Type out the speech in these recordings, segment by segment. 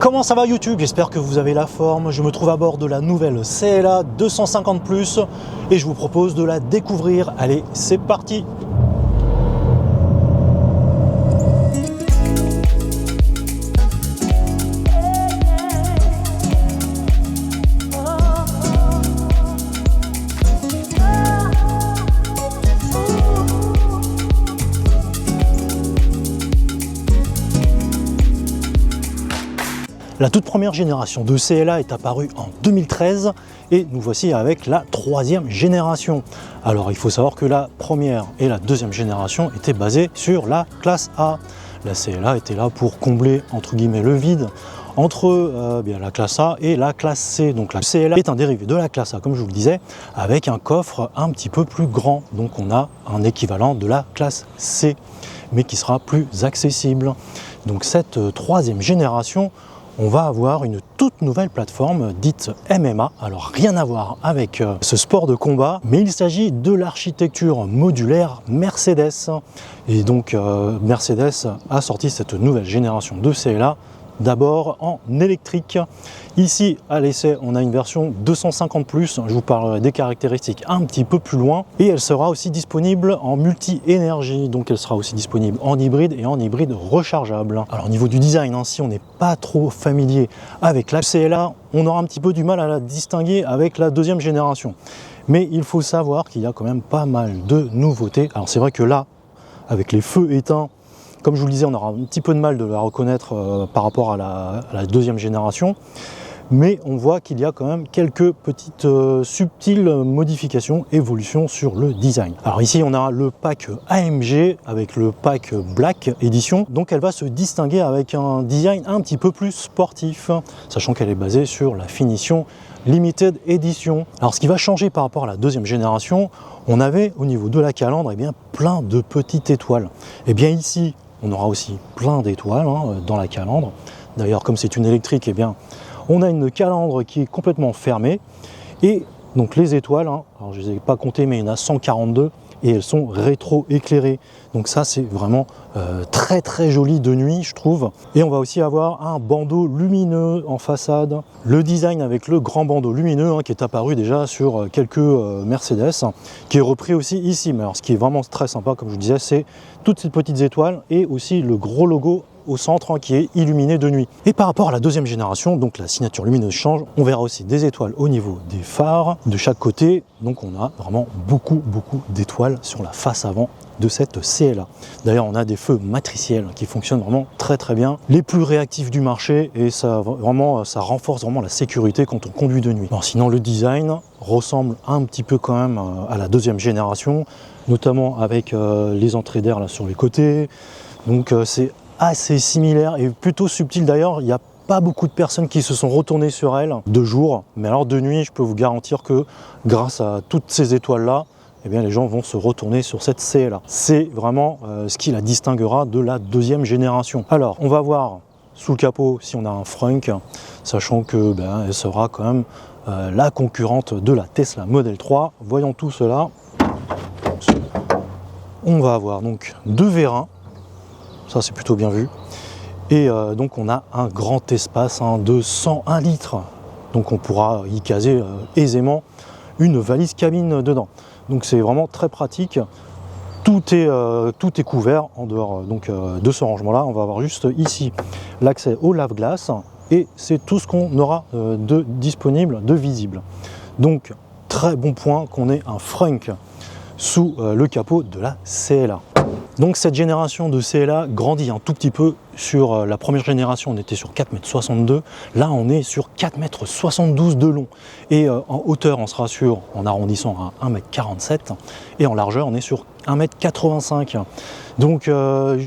Comment ça va YouTube? J'espère que vous avez la forme. Je me trouve à bord de la nouvelle CLA 250+ et je vous propose de la découvrir. Allez, c'est parti! La toute première génération de CLA est apparue en 2013 et nous voici avec la troisième génération. Alors il faut savoir que la première et la deuxième génération étaient basées sur la classe A. La CLA était là pour combler entre guillemets le vide entre la classe A et la classe C. Donc la CLA est un dérivé de la classe A, comme je vous le disais, avec un coffre un petit peu plus grand. Donc on a un équivalent de la classe C, mais qui sera plus accessible. Donc cette troisième génération, on va avoir une toute nouvelle plateforme dite MMA. Alors rien à voir avec ce sport de combat, mais il s'agit de l'architecture modulaire Mercedes. Et donc Mercedes a sorti cette nouvelle génération de CLA, d'abord en électrique. Ici à l'essai on a une version 250+, je vous parlerai des caractéristiques un petit peu plus loin, et elle sera aussi disponible en multi-énergie, donc elle sera aussi disponible en hybride et en hybride rechargeable. Alors au niveau du design, si on n'est pas trop familier avec la CLA, on aura un petit peu du mal à la distinguer avec la deuxième génération, mais il faut savoir qu'il y a quand même pas mal de nouveautés. Alors c'est vrai que là, avec les feux éteints, comme je vous le disais, on aura un petit peu de mal de la reconnaître par rapport à la deuxième génération, mais on voit qu'il y a quand même quelques petites subtiles modifications, évolutions sur le design. Alors ici on a le pack AMG avec le pack Black Edition, donc elle va se distinguer avec un design un petit peu plus sportif, sachant qu'elle est basée sur la finition Limited Edition. Alors ce qui va changer par rapport à la deuxième génération, on avait au niveau de la calandre plein de petites étoiles. Et bien ici, on aura aussi plein d'étoiles dans la calandre. D'ailleurs, comme c'est une électrique, on a une calandre qui est complètement fermée. Et donc les étoiles, alors je ne les ai pas comptées, mais il y en a 142 et elles sont rétro-éclairées. Donc ça, c'est vraiment très très joli de nuit, je trouve. Et on va aussi avoir un bandeau lumineux en façade. Le design avec le grand bandeau lumineux qui est apparu déjà sur quelques Mercedes, qui est repris aussi ici. Mais alors ce qui est vraiment très sympa, comme je vous disais, c'est toutes ces petites étoiles et aussi le gros logo au centre qui est illuminé de nuit. Et par rapport à la deuxième génération, donc la signature lumineuse change, on verra aussi des étoiles au niveau des phares de chaque côté, donc on a vraiment beaucoup d'étoiles sur la face avant de cette CLA. D'ailleurs on a des feux matriciels qui fonctionnent vraiment très bien, les plus réactifs du marché, et ça renforce vraiment la sécurité quand on conduit de nuit. Alors, sinon le design ressemble un petit peu quand même à la deuxième génération, notamment avec les entrées d'air là sur les côtés, donc c'est assez similaire et plutôt subtil. D'ailleurs, il n'y a pas beaucoup de personnes qui se sont retournées sur elle de jour, mais alors de nuit, je peux vous garantir que grâce à toutes ces étoiles-là, les gens vont se retourner sur cette CLA. C'est vraiment ce qui la distinguera de la deuxième génération. Alors, on va voir sous le capot si on a un Frunk, sachant que elle sera quand même la concurrente de la Tesla Model 3. Voyons tout cela. On va avoir donc deux vérins. Ça c'est plutôt bien vu, et donc on a un grand espace de 101 litres, donc on pourra y caser aisément une valise cabine dedans, donc c'est vraiment très pratique. Tout est couvert en dehors de ce rangement là. On va avoir juste ici l'accès au lave-glace et c'est tout ce qu'on aura de disponible, de visible. Donc très bon point qu'on ait un Frunk sous le capot de la CLA. Donc cette génération de CLA grandit un tout petit peu. Sur la première génération, on était sur 4,62 m. Là, on est sur 4,72 m de long. Et en hauteur, on sera sur, en arrondissant, à 1,47 m. Et en largeur, on est sur 1,85 m. Donc,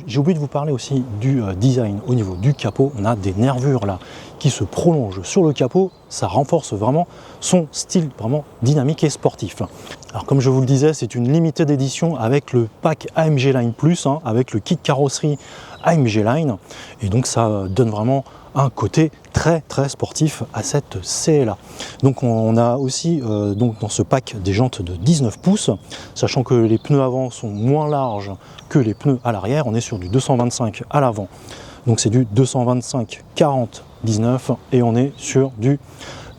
j'ai oublié de vous parler aussi du design au niveau du capot. On a des nervures là qui se prolongent sur le capot. Ça renforce vraiment son style vraiment dynamique et sportif. Alors, comme je vous le disais, c'est une limited edition avec le pack AMG Line Plus, avec le kit carrosserie AMG Line, et donc ça donne vraiment un côté très sportif à cette CLA. Donc on a aussi donc dans ce pack des jantes de 19 pouces, sachant que les pneus avant sont moins larges que les pneus à l'arrière. On est sur du 225 à l'avant, Donc c'est du 225 40 19 et on est sur du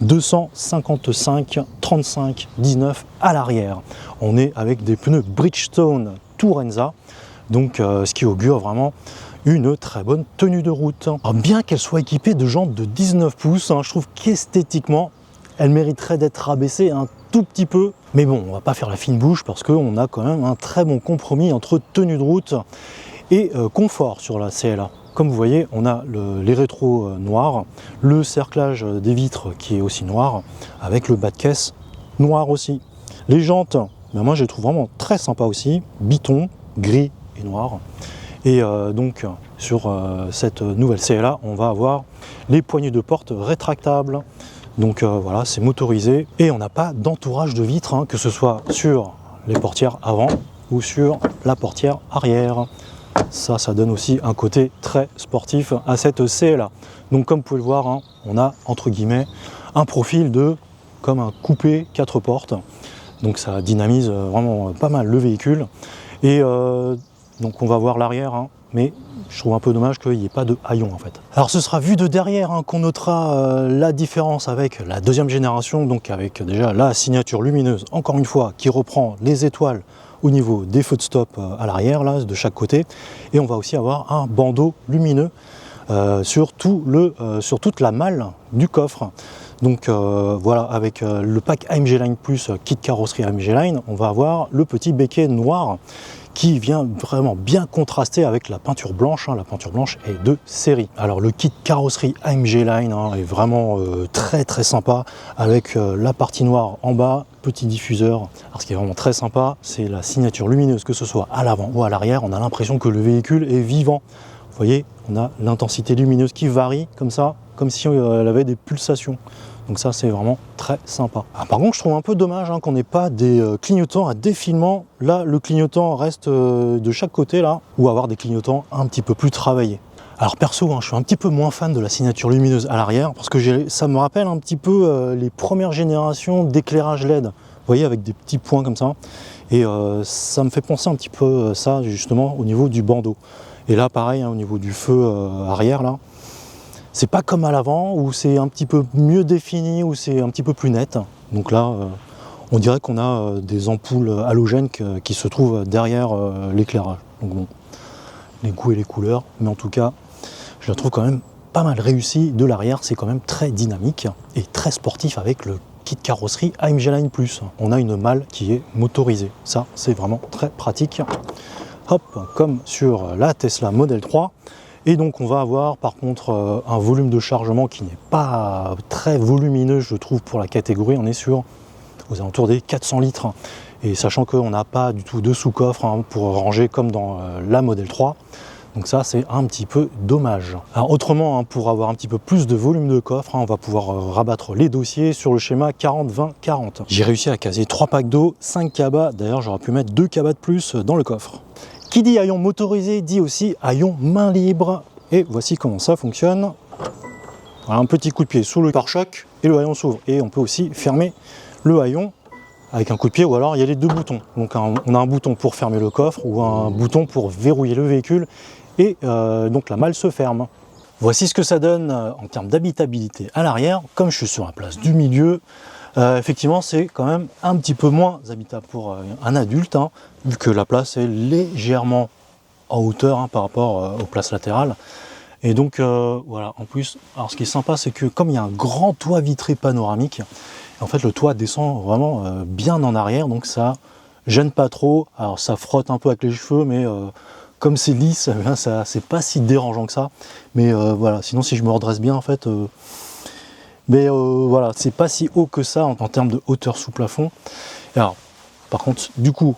255 35 19 à l'arrière. On est avec des pneus Bridgestone Tourenza, donc ce qui augure vraiment une très bonne tenue de route. Alors, bien qu'elle soit équipée de jantes de 19 pouces, je trouve qu'esthétiquement elle mériterait d'être rabaissée un tout petit peu. Mais bon, on va pas faire la fine bouche parce qu'on a quand même un très bon compromis entre tenue de route et confort sur la CLA. Comme vous voyez, on a les rétros noirs, le cerclage des vitres qui est aussi noir, avec le bas de caisse noir aussi. Les jantes, ben moi je les trouve vraiment très sympas aussi, biton, gris et noir. Et donc sur cette nouvelle CLA, on va avoir les poignées de porte rétractables. Donc voilà, c'est motorisé et on n'a pas d'entourage de vitres, que ce soit sur les portières avant ou sur la portière arrière. Ça donne aussi un côté très sportif à cette CLA. Donc comme vous pouvez le voir, on a entre guillemets un profil de comme un coupé 4 portes. Donc ça dynamise vraiment pas mal le véhicule. Et donc on va voir l'arrière, mais je trouve un peu dommage qu'il n'y ait pas de haillons en fait. Alors ce sera vu de derrière qu'on notera la différence avec la deuxième génération, donc avec déjà la signature lumineuse, encore une fois, qui reprend les étoiles au niveau des feux de stop à l'arrière, là, de chaque côté. Et on va aussi avoir un bandeau lumineux sur toute la malle du coffre. Donc voilà, avec le pack AMG Line Plus, kit carrosserie AMG Line, on va avoir le petit béquet noir qui vient vraiment bien contraster avec la peinture blanche. La peinture blanche est de série. Alors le kit carrosserie AMG Line est vraiment très très sympa, avec la partie noire en bas, petit diffuseur. Alors ce qui est vraiment très sympa, c'est la signature lumineuse, que ce soit à l'avant ou à l'arrière. On a l'impression que le véhicule est vivant. Vous voyez, on a l'intensité lumineuse qui varie comme ça, comme si elle avait des pulsations. Donc ça, c'est vraiment très sympa. Par contre, je trouve un peu dommage qu'on n'ait pas des clignotants à défilement. Là, le clignotant reste de chaque côté, là, ou avoir des clignotants un petit peu plus travaillés. Alors perso, je suis un petit peu moins fan de la signature lumineuse à l'arrière, parce que ça me rappelle un petit peu les premières générations d'éclairage LED. Vous voyez, avec des petits points comme ça. Et ça me fait penser un petit peu ça, justement, au niveau du bandeau. Et là, pareil, au niveau du feu arrière, là, c'est pas comme à l'avant où c'est un petit peu mieux défini, où c'est un petit peu plus net. Donc là, on dirait qu'on a des ampoules halogènes qui se trouvent derrière l'éclairage. Donc bon, les goûts et les couleurs, mais en tout cas, je la trouve quand même pas mal réussie. De l'arrière, c'est quand même très dynamique et très sportif avec le kit carrosserie AMG Line Plus. On a une malle qui est motorisée. Ça, c'est vraiment très pratique. Hop, comme sur la Tesla Model 3. Et donc on va avoir par contre un volume de chargement qui n'est pas très volumineux, je trouve, pour la catégorie. On est sur aux alentours des 400 litres. Et sachant qu'on n'a pas du tout de sous-coffre pour ranger comme dans la Model 3. Donc ça, c'est un petit peu dommage. Alors autrement, pour avoir un petit peu plus de volume de coffre, on va pouvoir rabattre les dossiers sur le schéma 40-20-40. J'ai réussi à caser 3 packs d'eau, 5 cabas. D'ailleurs, j'aurais pu mettre 2 cabas de plus dans le coffre. Qui dit haillon motorisé dit aussi haillon main libre. Et voici comment ça fonctionne. Voilà, un petit coup de pied sous le pare-choc et le haillon s'ouvre. Et on peut aussi fermer le haillon avec un coup de pied, ou alors il y a les deux boutons. Donc on a un bouton pour fermer le coffre ou un bouton pour verrouiller le véhicule. Et donc la malle se ferme. Voici ce que ça donne en termes d'habitabilité à l'arrière. Comme je suis sur la place du milieu, effectivement c'est quand même un petit peu moins habitable pour un adulte, vu que la place est légèrement en hauteur par rapport aux places latérales. Et donc voilà, en plus, alors ce qui est sympa, c'est que comme il y a un grand toit vitré panoramique, en fait le toit descend vraiment bien en arrière, donc ça gêne pas trop. Alors ça frotte un peu avec les cheveux, mais comme c'est lisse, ça c'est pas si dérangeant que ça. Mais voilà, sinon si je me redresse bien en fait, voilà, c'est pas si haut que ça en termes de hauteur sous plafond. Alors par contre, du coup,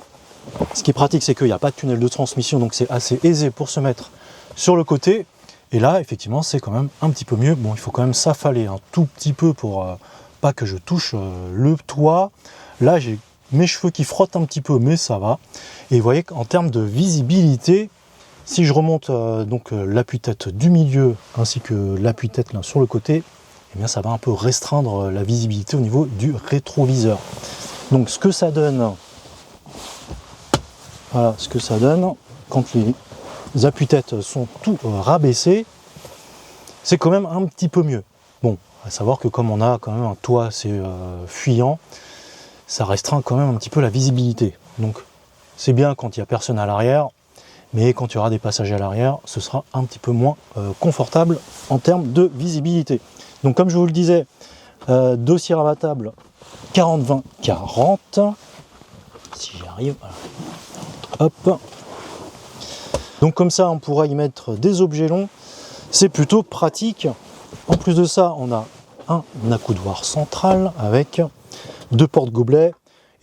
ce qui est pratique, c'est qu'il n'y a pas de tunnel de transmission, donc c'est assez aisé pour se mettre sur le côté. Et là, effectivement, c'est quand même un petit peu mieux. Bon, il faut quand même s'affaler un tout petit peu pour pas que je touche le toit. Là, j'ai mes cheveux qui frottent un petit peu, mais ça va. Et vous voyez qu'en termes de visibilité, si je remonte donc l'appui-tête du milieu ainsi que l'appui-tête là sur le côté, eh bien ça va un peu restreindre la visibilité au niveau du rétroviseur. Donc ce que ça donne, voilà ce que ça donne quand les appuis-têtes sont tout rabaissés. c'est quand même un petit peu mieux. Bon, à savoir que comme on a quand même un toit assez fuyant, ça restreint quand même un petit peu la visibilité. Donc c'est bien quand il n'y a personne à l'arrière, mais quand il y aura des passagers à l'arrière, ce sera un petit peu moins confortable en termes de visibilité. Donc comme je vous le disais, dossier rabattable 40-20-40. Si j'y arrive, voilà. Hop. Donc comme ça, on pourra y mettre des objets longs. C'est plutôt pratique. En plus de ça, on a un accoudoir central avec 2 porte-gobelets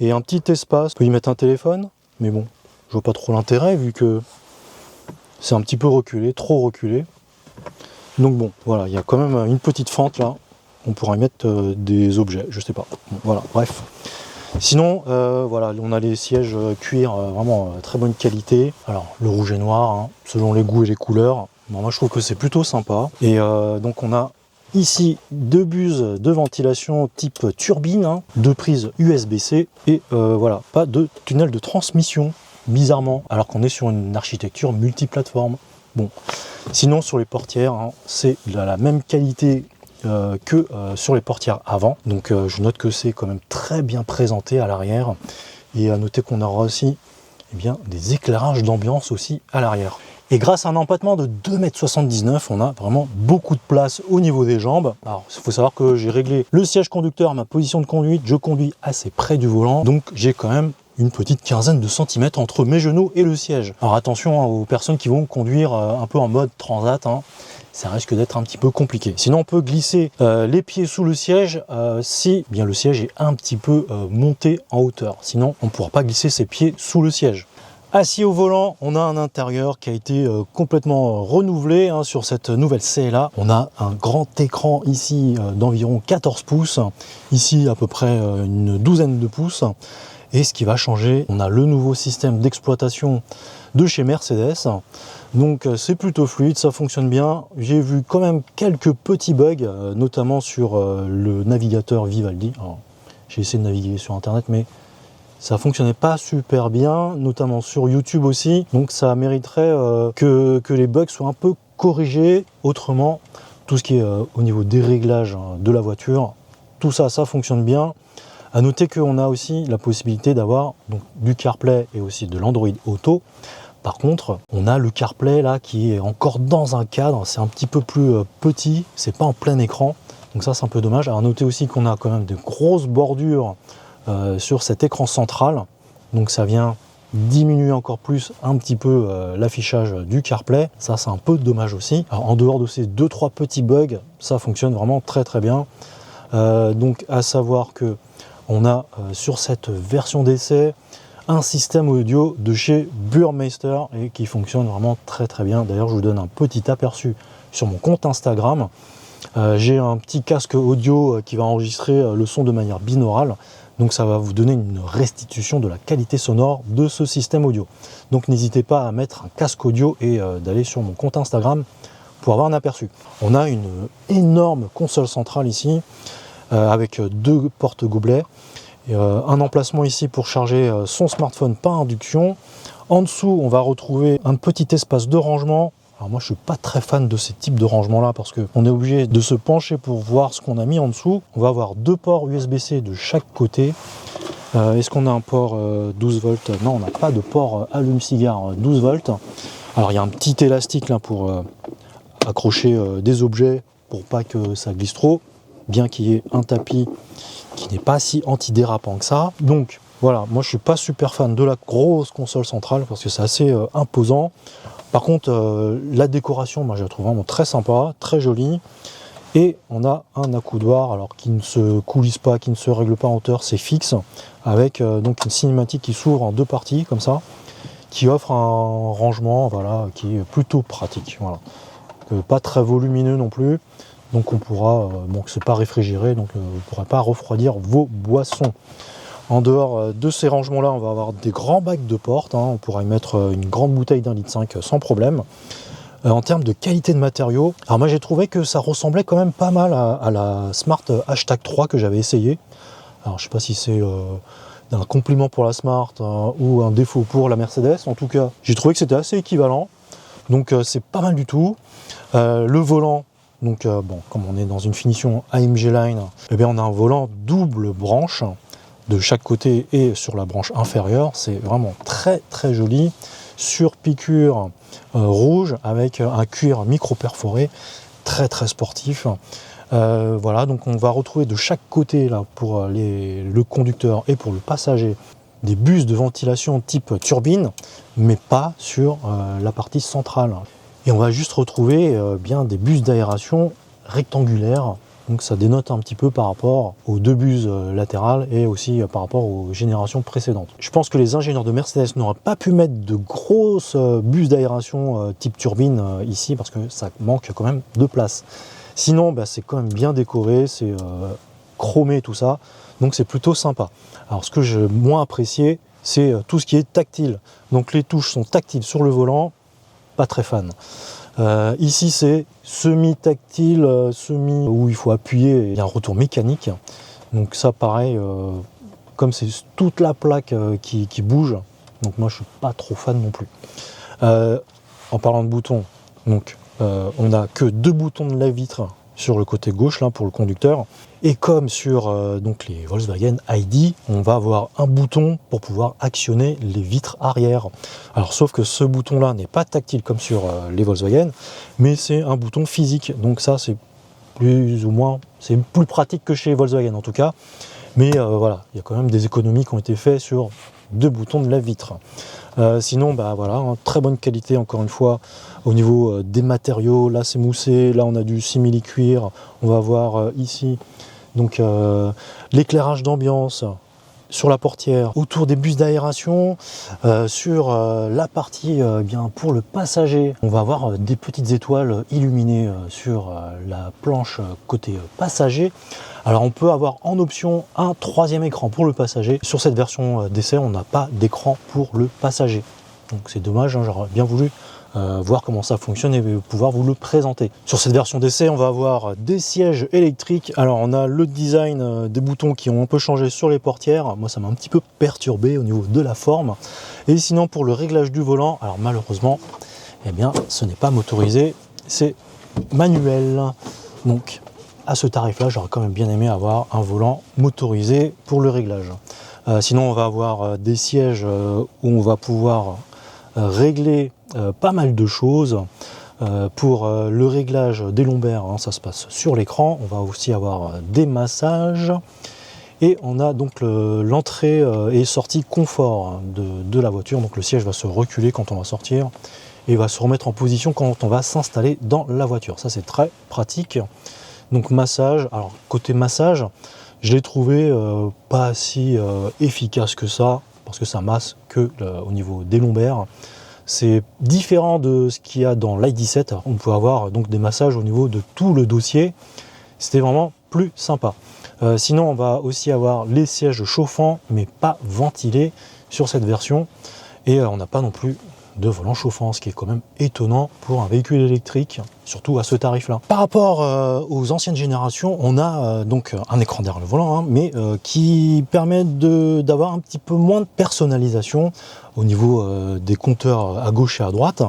et un petit espace. On peut y mettre un téléphone, mais bon, je vois pas trop l'intérêt vu que c'est un petit peu reculé, trop reculé. Donc bon, voilà, il y a quand même une petite fente là. On pourra y mettre des objets, je sais pas. Bon, voilà, bref. Sinon, voilà, on a les sièges cuir vraiment très bonne qualité. Alors, le rouge et noir, hein, selon les goûts et les couleurs. Bon, moi, je trouve que c'est plutôt sympa. Et donc, on a ici 2 buses de ventilation type turbine, hein, 2 prises USB-C et voilà, pas de tunnel de transmission, bizarrement, alors qu'on est sur une architecture multiplateforme. Bon, sinon, sur les portières, hein, c'est de la même qualité que sur les portières avant. Donc je note que c'est quand même très bien présenté à l'arrière. Et à noter qu'on aura aussi bien, des éclairages d'ambiance aussi à l'arrière. Et grâce à un empattement de 2,79 m, on a vraiment beaucoup de place au niveau des jambes. Alors, il faut savoir que j'ai réglé le siège conducteur, ma position de conduite. Je conduis assez près du volant, donc j'ai quand même une petite quinzaine de centimètres entre mes genoux et le siège. Alors attention aux personnes qui vont conduire un peu en mode transat, hein. Ça risque d'être un petit peu compliqué. Sinon, on peut glisser les pieds sous le siège si bien le siège est un petit peu monté en hauteur. Sinon, on ne pourra pas glisser ses pieds sous le siège. Assis au volant, on a un intérieur qui a été complètement renouvelé hein, sur cette nouvelle CLA. On a un grand écran ici d'environ 14 pouces, ici à peu près une douzaine de pouces. Et ce qui va changer, on a le nouveau système d'exploitation de chez Mercedes. Donc c'est plutôt fluide, ça fonctionne bien. J'ai vu quand même quelques petits bugs, notamment sur le navigateur Vivaldi. J'ai essayé de naviguer sur internet, mais ça fonctionnait pas super bien, notamment sur YouTube aussi. Donc ça mériterait que les bugs soient un peu corrigés. Autrement, tout ce qui est au niveau des réglages de la voiture, tout ça, ça fonctionne bien. À noter qu'on a aussi la possibilité d'avoir du CarPlay et aussi de l'Android Auto. Par contre, on a le CarPlay là qui est encore dans un cadre, c'est un petit peu plus petit, c'est pas en plein écran. Donc ça c'est un peu dommage. Alors notez aussi qu'on a quand même de grosses bordures sur cet écran central. Donc ça vient diminuer encore plus un petit peu l'affichage du CarPlay. Ça c'est un peu dommage aussi. Alors, en dehors de ces 2-3 petits bugs, ça fonctionne vraiment très très bien. Donc à savoir que on a sur cette version d'essai un système audio de chez Burmeister et qui fonctionne vraiment très très bien. D'ailleurs je vous donne un petit aperçu sur mon compte Instagram. J'ai un petit casque audio qui va enregistrer le son de manière binaurale. Donc ça va vous donner une restitution de la qualité sonore de ce système audio. Donc n'hésitez pas à mettre un casque audio et d'aller sur mon compte Instagram pour avoir un aperçu. On a une énorme console centrale ici avec 2 porte-gobelets. Un emplacement ici pour charger son smartphone par induction. En dessous, on va retrouver un petit espace de rangement. Alors moi, je suis pas très fan de ces types de rangement là parce qu'on est obligé de se pencher pour voir ce qu'on a mis en dessous. On va avoir 2 ports USB-C de chaque côté. Est-ce qu'on a un port 12 volts? Non, on n'a pas de port allume-cigare 12 volts. Alors il y a un petit élastique là pour accrocher des objets pour pas que ça glisse trop, bien qu'il y ait un tapis qui n'est pas si antidérapant que ça. Donc voilà, moi je suis pas super fan de la grosse console centrale parce que c'est assez imposant. Par contre, la décoration, moi je la trouve vraiment très sympa, très jolie. Et on a un accoudoir alors qui ne se coulisse pas, qui ne se règle pas en hauteur, c'est fixe, avec donc une cinématique qui s'ouvre en 2 parties comme ça, qui offre un rangement voilà, qui est plutôt pratique. Voilà. Pas très volumineux non plus. Donc on pourra, bon c'est pas réfrigéré, donc vous ne pourrez pas refroidir vos boissons. En dehors de ces rangements là, on va avoir des grands bacs de porte, hein, on pourra y mettre une grande bouteille d'1,5 litre sans problème. En termes de qualité de matériaux, alors moi j'ai trouvé que ça ressemblait quand même pas mal à la Smart Hashtag 3 que j'avais essayé. Alors je sais pas si c'est un compliment pour la Smart ou un défaut pour la Mercedes, en tout cas j'ai trouvé que c'était assez équivalent, donc c'est pas mal du tout. Le volant, Donc bon, comme on est dans une finition AMG Line, eh bien on a un volant double branche de chaque côté et sur la branche inférieure. C'est vraiment très très joli, sur piqûre rouge avec un cuir micro perforé, très très sportif. Voilà, donc on va retrouver de chaque côté là pour le conducteur et pour le passager des bus de ventilation type turbine, mais pas sur la partie centrale. Et on va juste retrouver bien des bus d'aération rectangulaires. Donc ça dénote un petit peu par rapport aux deux bus latérales et aussi par rapport aux générations précédentes. Je pense que les ingénieurs de Mercedes n'auraient pas pu mettre de grosses bus d'aération type turbine ici parce que ça manque quand même de place. Sinon, bah, c'est quand même bien décoré, c'est chromé tout ça, donc c'est plutôt sympa. Alors ce que j'ai moins apprécié, c'est tout ce qui est tactile. Donc les touches sont tactiles sur le volant, pas très fan. Ici c'est semi-tactile, semi où il faut appuyer, il y a un retour mécanique. Donc ça pareil, comme c'est toute la plaque qui bouge, donc moi je suis pas trop fan non plus. En parlant de boutons, donc on n'a que 2 boutons de lave-vitre sur le côté gauche là pour le conducteur, et comme sur donc les Volkswagen ID, on va avoir un bouton pour pouvoir actionner les vitres arrière. Alors sauf que ce bouton là n'est pas tactile comme sur les Volkswagen, mais c'est un bouton physique, donc ça c'est plus ou moins, c'est plus pratique que chez Volkswagen en tout cas, mais voilà, il y a quand même des économies qui ont été faites sur 2 boutons de lave-vitre. Sinon, bah voilà, hein, très bonne qualité encore une fois au niveau des matériaux. Là c'est moussé, là on a du simili-cuir. On va voir ici donc l'éclairage d'ambiance sur la portière, autour des bus d'aération, sur la partie bien pour le passager. On va avoir des petites étoiles illuminées sur la planche côté passager. Alors on peut avoir en option un 3e écran pour le passager. Sur cette version d'essai, on n'a pas d'écran pour le passager. Donc c'est dommage, hein, j'aurais bien voulu voir comment ça fonctionne et pouvoir vous le présenter. Sur cette version d'essai, on va avoir des sièges électriques. Alors on a le design des boutons qui ont un peu changé sur les portières. Moi ça m'a un petit peu perturbé au niveau de la forme. Et sinon pour le réglage du volant, alors malheureusement, eh bien ce n'est pas motorisé, c'est manuel. Donc à ce tarif-là, j'aurais quand même bien aimé avoir un volant motorisé pour le réglage. Sinon, on va avoir des sièges où on va pouvoir régler pas mal de choses. Pour le réglage des lombaires, hein, ça se passe sur l'écran. On va aussi avoir des massages. Et on a donc l'entrée et sortie confort de la voiture. Donc le siège va se reculer quand on va sortir et va se remettre en position quand on va s'installer dans la voiture. Ça, c'est très pratique. Donc massage, alors côté massage, je l'ai trouvé pas si efficace que ça, parce que ça masse que au niveau des lombaires. C'est différent de ce qu'il y a dans l'i17. On peut avoir donc des massages au niveau de tout le dossier. C'était vraiment plus sympa. Sinon, on va aussi avoir les sièges chauffants, mais pas ventilés sur cette version. Et on n'a pas non plus de volant chauffant, ce qui est quand même étonnant pour un véhicule électrique, surtout à ce tarif-là. Par rapport aux anciennes générations, on a donc un écran derrière le volant, hein, mais qui permet d'avoir un petit peu moins de personnalisation au niveau des compteurs à gauche et à droite.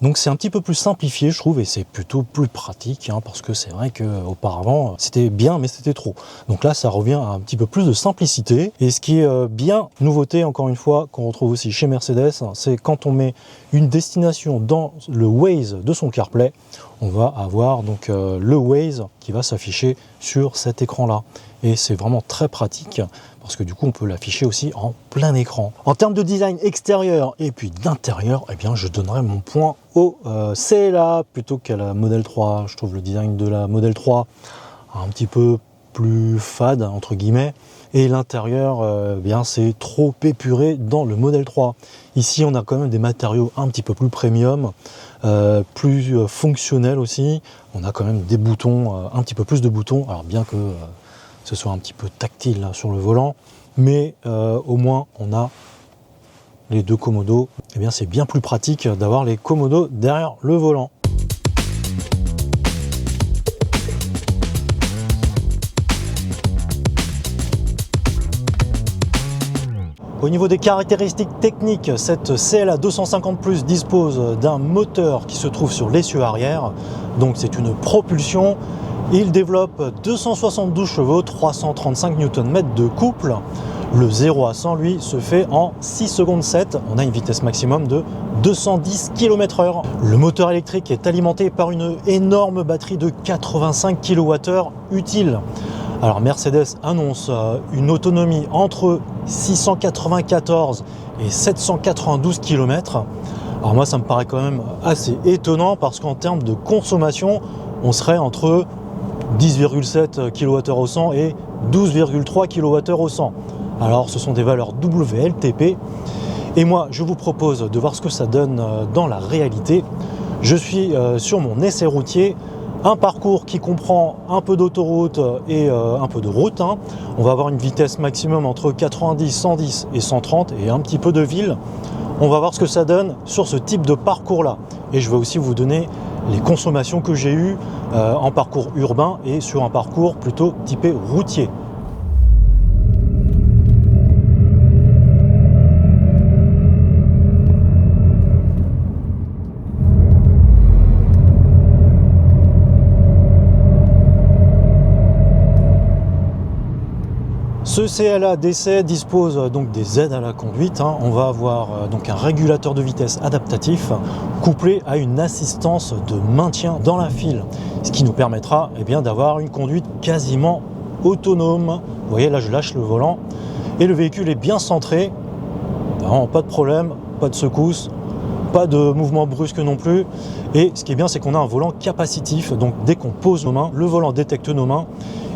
Donc c'est un petit peu plus simplifié, je trouve, et c'est plutôt plus pratique, hein, parce que c'est vrai qu'auparavant, c'était bien, mais c'était trop. Donc là, ça revient à un petit peu plus de simplicité. Et ce qui est bien nouveauté, encore une fois, qu'on retrouve aussi chez Mercedes, c'est quand on met une destination dans le Waze de son CarPlay, on va avoir donc le Waze qui va s'afficher sur cet écran-là. Et c'est vraiment très pratique parce que du coup on peut l'afficher aussi en plein écran. En termes de design extérieur et puis d'intérieur, eh bien je donnerais mon point au CLA plutôt qu'à la Model 3. Je trouve le design de la Model 3 un petit peu plus fade entre guillemets, et l'intérieur bien c'est trop épuré dans le Model 3. Ici on a quand même des matériaux un petit peu plus premium, plus fonctionnels aussi. On a quand même des boutons, un petit peu plus de boutons, alors bien que ce soit un petit peu tactile là, sur le volant, mais au moins on a les deux commodos. Et bien c'est bien plus pratique d'avoir les commodos derrière le volant. Au niveau des caractéristiques techniques, cette CLA 250 Plus dispose d'un moteur qui se trouve sur l'essieu arrière, donc c'est une propulsion. Il développe 272 chevaux, 335 Nm de couple. Le 0 à 100, lui, se fait en 6 secondes 7. On a une vitesse maximum de 210 km/h. Le moteur électrique est alimenté par une énorme batterie de 85 kWh utile. Alors Mercedes annonce une autonomie entre 694 et 792 km. Alors moi, ça me paraît quand même assez étonnant parce qu'en termes de consommation, on serait entre 10,7 kWh au 100 et 12,3 kWh au 100. Alors ce sont des valeurs WLTP et moi je vous propose de voir ce que ça donne dans la réalité. Je suis sur mon essai routier, un parcours qui comprend un peu d'autoroute et un peu de route. On va avoir une vitesse maximum entre 90, 110 et 130 et un petit peu de ville. On va voir ce que ça donne sur ce type de parcours là et je vais aussi vous donner les consommations que j'ai eues en parcours urbain et sur un parcours plutôt typé routier. Ce CLA d'essai dispose donc des aides à la conduite. On va avoir donc un régulateur de vitesse adaptatif couplé à une assistance de maintien dans la file, ce qui nous permettra d'avoir une conduite quasiment autonome. Vous voyez là, je lâche le volant et le véhicule est bien centré. Non, pas de problème, pas de secousse, pas de mouvement brusque non plus. Et ce qui est bien, c'est qu'on a un volant capacitif. Donc dès qu'on pose nos mains, le volant détecte nos mains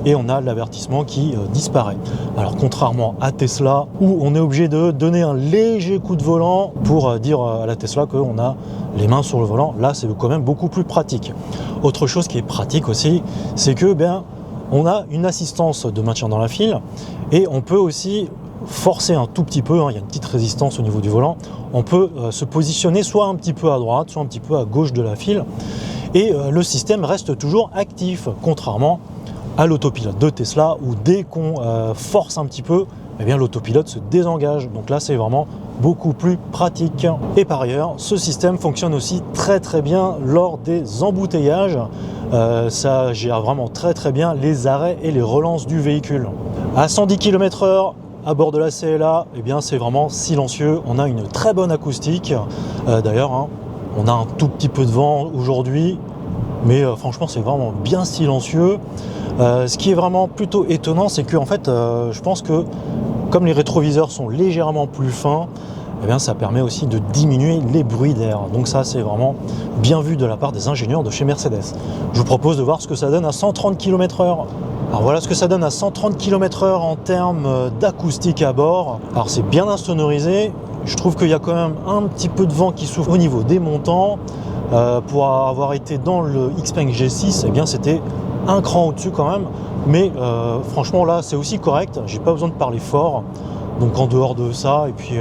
et on a l'avertissement qui disparaît. Alors contrairement à Tesla, où on est obligé de donner un léger coup de volant pour dire à la Tesla qu'on a les mains sur le volant, là c'est quand même beaucoup plus pratique. Autre chose qui est pratique aussi, c'est que on a une assistance de maintien dans la file et on peut aussi forcer un tout petit peu, il y a une petite résistance au niveau du volant, on peut se positionner soit un petit peu à droite, soit un petit peu à gauche de la file et le système reste toujours actif, contrairement à l'autopilote de Tesla où dès qu'on force un petit peu, l'autopilote se désengage. Donc là c'est vraiment beaucoup plus pratique. Et par ailleurs, ce système fonctionne aussi très très bien lors des embouteillages. Ça gère vraiment très très bien les arrêts et les relances du véhicule. À 110 km/h à bord de la CLA, c'est vraiment silencieux. On a une très bonne acoustique. D'ailleurs, on a un tout petit peu de vent aujourd'hui, mais franchement c'est vraiment bien silencieux. Ce qui est vraiment plutôt étonnant, c'est que en fait, je pense que comme les rétroviseurs sont légèrement plus fins, ça permet aussi de diminuer les bruits d'air. Donc ça, c'est vraiment bien vu de la part des ingénieurs de chez Mercedes. Je vous propose de voir ce que ça donne à 130 km/h. Alors voilà ce que ça donne à 130 km/h en termes d'acoustique à bord. Alors c'est bien insonorisé. Je trouve qu'il y a quand même un petit peu de vent qui souffle au niveau des montants. Pour avoir été dans le Xpeng G6, c'était un cran au-dessus quand même, mais franchement là c'est aussi correct, j'ai pas besoin de parler fort, donc en dehors de ça et puis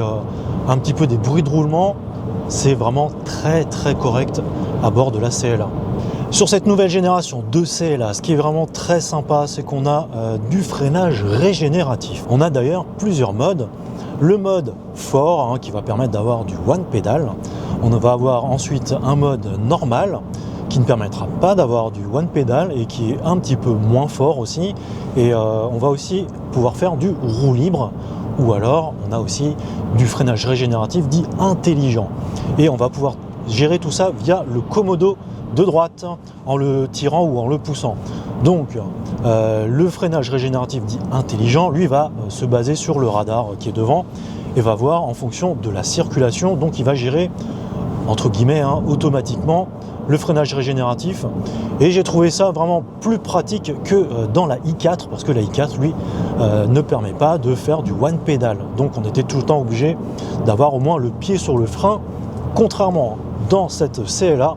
un petit peu des bruits de roulement, c'est vraiment très très correct à bord de la CLA. Sur cette nouvelle génération de CLA, ce qui est vraiment très sympa, c'est qu'on a du freinage régénératif. On a d'ailleurs plusieurs modes. Le mode fort qui va permettre d'avoir du one pedal. On va avoir ensuite un mode normal qui ne permettra pas d'avoir du one pedal et qui est un petit peu moins fort aussi. Et on va aussi pouvoir faire du roue libre ou alors on a aussi du freinage régénératif dit intelligent. Et on va pouvoir gérer tout ça via le commodo de droite en le tirant ou en le poussant. Donc le freinage régénératif dit intelligent, lui va se baser sur le radar qui est devant et va voir en fonction de la circulation, donc il va gérer entre guillemets automatiquement le freinage régénératif et j'ai trouvé ça vraiment plus pratique que dans la i4 parce que la i4 lui ne permet pas de faire du one pedal, donc on était tout le temps obligé d'avoir au moins le pied sur le frein, contrairement dans cette CLA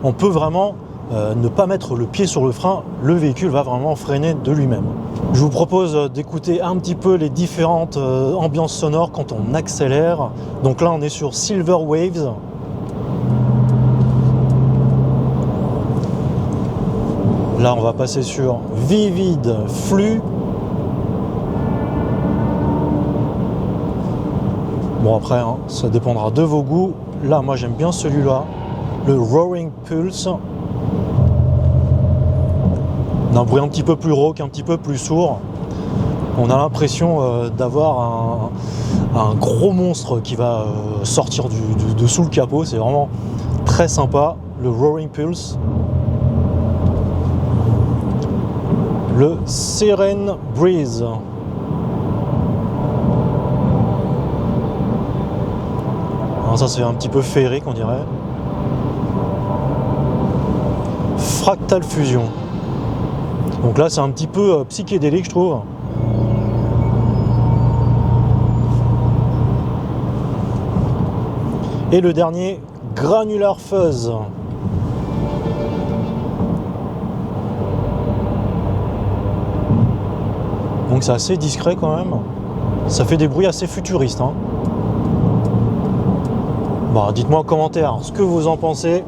on peut vraiment ne pas mettre le pied sur le frein, le véhicule va vraiment freiner de lui-même. Je vous propose d'écouter un petit peu les différentes ambiances sonores quand on accélère. Donc là on est sur Silver Waves. Là on va passer sur Vivid Flux. Bon après, hein, ça dépendra de vos goûts. Là, moi j'aime bien celui-là, le Roaring Pulse. On a un bruit un petit peu plus rauque, un petit peu plus sourd. On a l'impression d'avoir un gros monstre qui va sortir de sous le capot. C'est vraiment très sympa, le Roaring Pulse. Le Serene Breeze. Alors ça c'est un petit peu féerique on dirait. Fractal Fusion. Donc là c'est un petit peu psychédélique je trouve. Et le dernier, Granular Fuzz. Donc c'est assez discret quand même. Ça fait des bruits assez futuristes. Hein. Bon, dites-moi en commentaire ce que vous en pensez.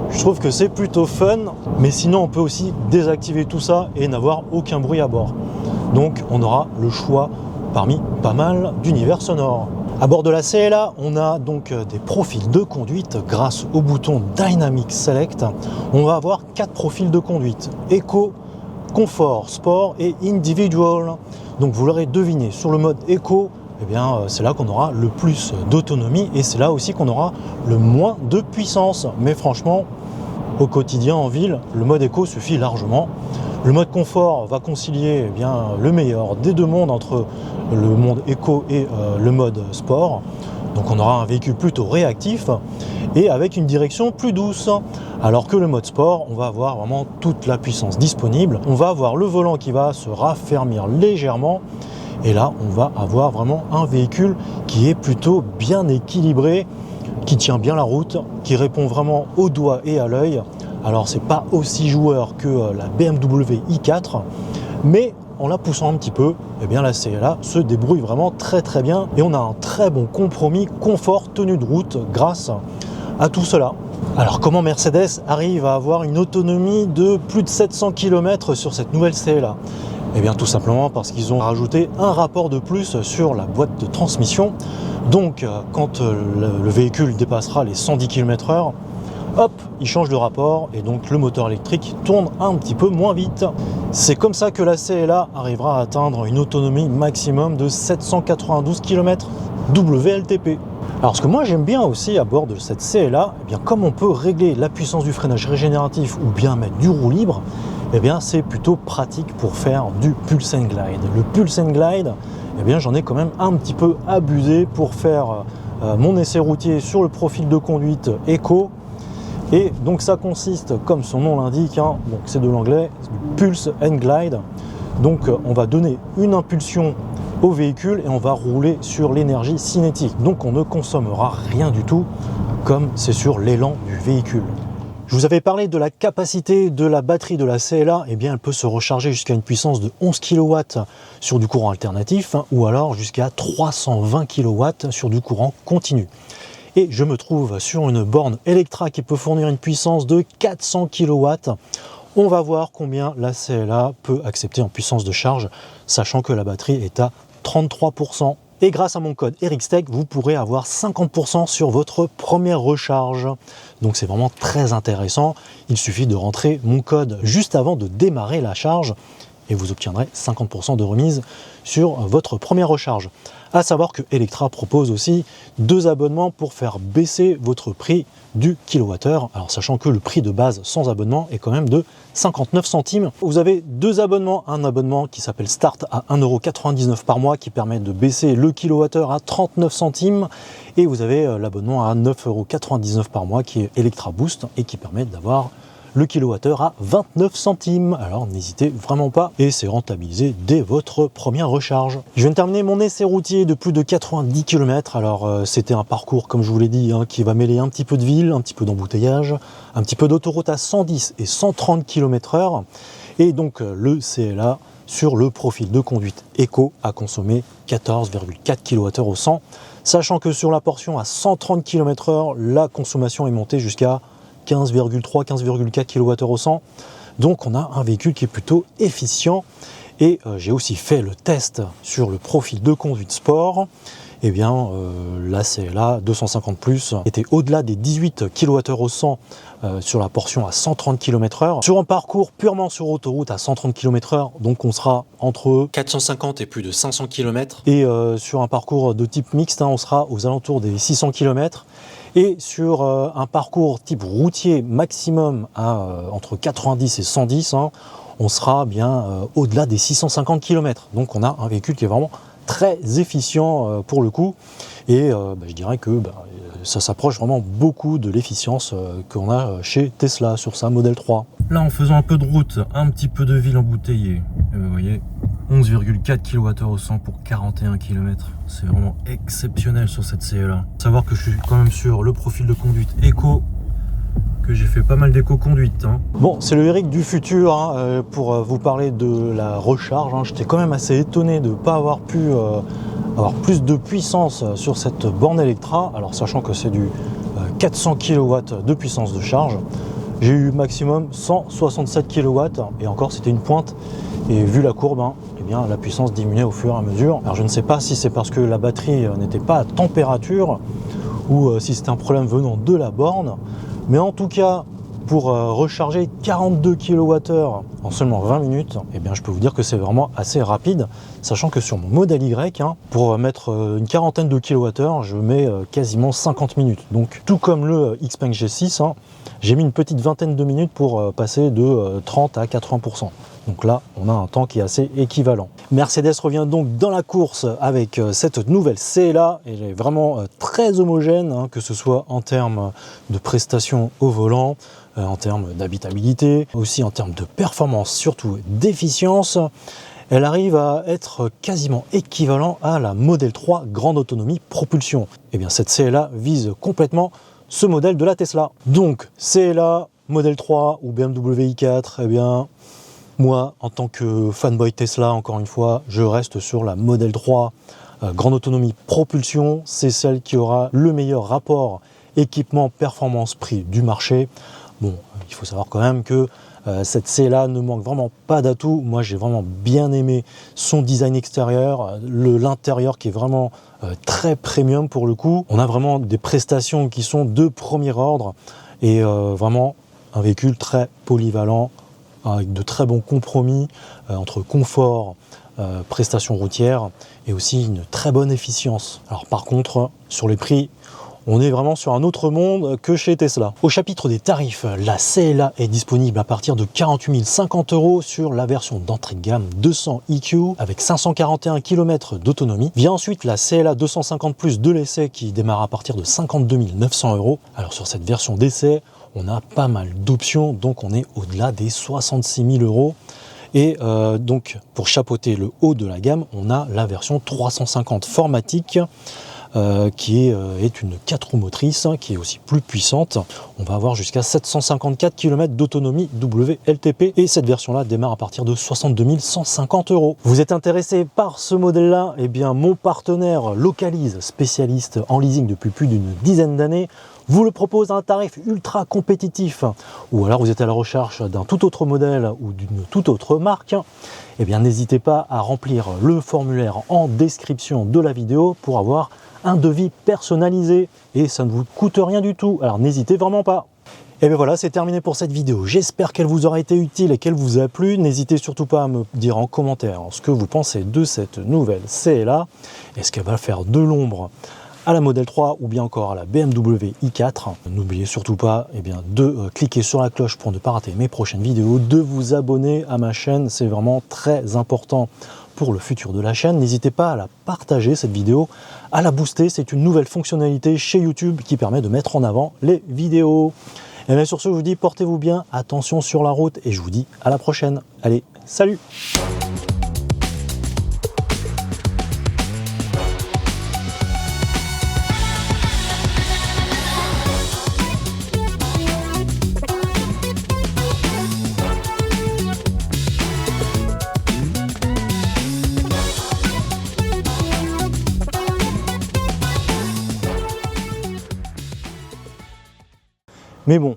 Je trouve que c'est plutôt fun, mais sinon on peut aussi désactiver tout ça et n'avoir aucun bruit à bord. Donc on aura le choix parmi pas mal d'univers sonores. À bord de la CLA, on a donc des profils de conduite grâce au bouton Dynamic Select. On va avoir 4 profils de conduite: Eco, Confort, Sport et Individual. Donc vous l'aurez deviné, sur le mode Eco, eh bien c'est là qu'on aura le plus d'autonomie et c'est là aussi qu'on aura le moins de puissance. Mais franchement, au quotidien en ville, le mode Eco suffit largement. Le mode confort va concilier eh bien, le meilleur des deux mondes entre le monde éco et le mode sport. Donc on aura un véhicule plutôt réactif et avec une direction plus douce. Alors que le mode sport, on va avoir vraiment toute la puissance disponible. On va avoir le volant qui va se raffermir légèrement. Et là, on va avoir vraiment un véhicule qui est plutôt bien équilibré, qui tient bien la route, qui répond vraiment au doigt et à l'œil. Alors c'est pas aussi joueur que la BMW i4, mais en la poussant un petit peu, eh bien la CLA se débrouille vraiment très bien et on a un très bon compromis confort tenue de route grâce à tout cela. Alors comment Mercedes arrive à avoir une autonomie de plus de 700 km sur cette nouvelle CLA? Eh bien tout simplement parce qu'ils ont rajouté un rapport de plus sur la boîte de transmission. Donc quand le véhicule dépassera les 110 km/h, hop, il change de rapport et donc le moteur électrique tourne un petit peu moins vite. C'est comme ça que la CLA arrivera à atteindre une autonomie maximum de 792 km WLTP. Alors ce que moi j'aime bien aussi à bord de cette CLA, eh bien, comme on peut régler la puissance du freinage régénératif ou bien mettre du roue libre, eh bien c'est plutôt pratique pour faire du Pulse & Glide. Le Pulse & Glide, eh bien j'en ai quand même un petit peu abusé pour faire mon essai routier sur le profil de conduite Eco. Et donc ça consiste, comme son nom l'indique, hein, donc c'est de l'anglais, Pulse & Glide. Donc on va donner une impulsion au véhicule et on va rouler sur l'énergie cinétique. Donc on ne consommera rien du tout comme c'est sur l'élan du véhicule. Je vous avais parlé de la capacité de la batterie de la CLA, eh bien elle peut se recharger jusqu'à une puissance de 11 kW sur du courant alternatif hein, ou alors jusqu'à 320 kW sur du courant continu. Et je me trouve sur une borne Electra qui peut fournir une puissance de 400 kW. On va voir combien la CLA peut accepter en puissance de charge, sachant que la batterie est à 33%. Et grâce à mon code EricStech, vous pourrez avoir 50% sur votre première recharge. Donc c'est vraiment très intéressant. Il suffit de rentrer mon code juste avant de démarrer la charge et vous obtiendrez 50% de remise sur votre première recharge. À savoir que Electra propose aussi 2 abonnements pour faire baisser votre prix du kilowattheure. Alors sachant que le prix de base sans abonnement est quand même de 59 centimes. Vous avez 2 abonnements, un abonnement qui s'appelle Start à 1,99 € par mois qui permet de baisser le kilowattheure à 39 centimes et vous avez l'abonnement à 9,99 € par mois qui est Electra Boost et qui permet d'avoir le kilowattheure à 29 centimes. Alors n'hésitez vraiment pas et c'est rentabilisé dès votre première recharge. Je viens de terminer mon essai routier de plus de 90 km. Alors c'était un parcours, comme je vous l'ai dit, hein, qui va mêler un petit peu de ville, un petit peu d'embouteillage, un petit peu d'autoroute à 110 et 130 km/h. Et donc le CLA sur le profil de conduite Eco a consommé 14,4 kWh au 100, sachant que sur la portion à 130 km/h, la consommation est montée jusqu'à 15,4 kWh au 100. Donc on a un véhicule qui est plutôt efficient et j'ai aussi fait le test sur le profil de conduite sport eh bien la CLA 250 Plus était au-delà des 18 kWh au 100 sur la portion à 130 km/h. Sur un parcours purement sur autoroute à 130 km/h, donc on sera entre 450 et plus de 500 km. Et sur un parcours de type mixte, on sera aux alentours des 600 km. Et sur un parcours type routier maximum à entre 90 et 110, on sera bien au-delà des 650 km. Donc on a un véhicule qui est vraiment très efficient pour le coup. Et je dirais que ça s'approche vraiment beaucoup de l'efficience qu'on a chez Tesla sur sa Model 3. Là, en faisant un peu de route, un petit peu de ville embouteillée, vous voyez, 11,4 kWh au 100 pour 41 km. C'est vraiment exceptionnel sur cette CLA. Savoir que je suis quand même sur le profil de conduite éco, que j'ai fait pas mal d'éco-conduite. Bon, c'est le Eric du futur pour vous parler de la recharge. J'étais quand même assez étonné de ne pas avoir pu avoir plus de puissance sur cette borne Electra. Alors sachant que c'est du 400 kW de puissance de charge, j'ai eu maximum 167 kW et encore c'était une pointe. Et vu la courbe, eh bien, la puissance diminuait au fur et à mesure. Alors je ne sais pas si c'est parce que la batterie n'était pas à température ou si c'était un problème venant de la borne. Mais en tout cas, pour recharger 42 kWh en seulement 20 minutes, eh bien, je peux vous dire que c'est vraiment assez rapide, sachant que sur mon modèle Y, pour mettre une quarantaine de kWh, je mets quasiment 50 minutes. Donc tout comme le Xpeng G6, j'ai mis une petite vingtaine de minutes pour passer de 30 à 80%. Donc là, on a un temps qui est assez équivalent. Mercedes revient donc dans la course avec cette nouvelle CLA. Elle est vraiment très homogène, que ce soit en termes de prestations au volant, en termes d'habitabilité, aussi en termes de performance, surtout d'efficience. Elle arrive à être quasiment équivalent à la Model 3 grande autonomie propulsion. Et bien cette CLA vise complètement ce modèle de la Tesla. Donc CLA, Model 3 ou BMW i4, eh bien moi, en tant que fanboy Tesla, encore une fois, je reste sur la Model 3 grande autonomie propulsion. C'est celle qui aura le meilleur rapport équipement-performance-prix du marché. Bon, il faut savoir quand même que cette CLA ne manque vraiment pas d'atouts. Moi, j'ai vraiment bien aimé son design extérieur, l'intérieur qui est vraiment très premium pour le coup. On a vraiment des prestations qui sont de premier ordre et vraiment un véhicule très polyvalent, avec de très bons compromis entre confort, prestations routières et aussi une très bonne efficience. Alors par contre, sur les prix, on est vraiment sur un autre monde que chez Tesla. Au chapitre des tarifs, la CLA est disponible à partir de 48 050 € sur la version d'entrée de gamme 200 EQ avec 541 km d'autonomie. Vient ensuite la CLA 250 Plus de l'essai qui démarre à partir de 52 900 €. Alors sur cette version d'essai, on a pas mal d'options, donc on est au-delà des 66 000 €. Et donc pour chapeauter le haut de la gamme, on a la version 350 Formatic qui est une 4 roues motrices qui est aussi plus puissante. On va avoir jusqu'à 754 km d'autonomie WLTP et cette version-là démarre à partir de 62 150 €. Vous êtes intéressé par ce modèle-là? Eh bien mon partenaire Localise, spécialiste en leasing depuis plus d'une dizaine d'années, vous le propose à un tarif ultra compétitif. Ou alors vous êtes à la recherche d'un tout autre modèle ou d'une toute autre marque, eh bien n'hésitez pas à remplir le formulaire en description de la vidéo pour avoir un devis personnalisé et ça ne vous coûte rien du tout, alors n'hésitez vraiment pas. Et bien voilà, c'est terminé pour cette vidéo. J'espère qu'elle vous aura été utile et qu'elle vous a plu. N'hésitez surtout pas à me dire en commentaire ce que vous pensez de cette nouvelle CLA. Est-ce qu'elle va faire de l'ombre à la Model 3 ou bien encore à la BMW i4. N'oubliez surtout pas de cliquer sur la cloche pour ne pas rater mes prochaines vidéos, de vous abonner à ma chaîne, c'est vraiment très important pour le futur de la chaîne. N'hésitez pas à la partager cette vidéo, à la booster, c'est une nouvelle fonctionnalité chez YouTube qui permet de mettre en avant les vidéos. Et bien sur ce, je vous dis portez-vous bien, attention sur la route et je vous dis à la prochaine. Allez, salut! Mais bon,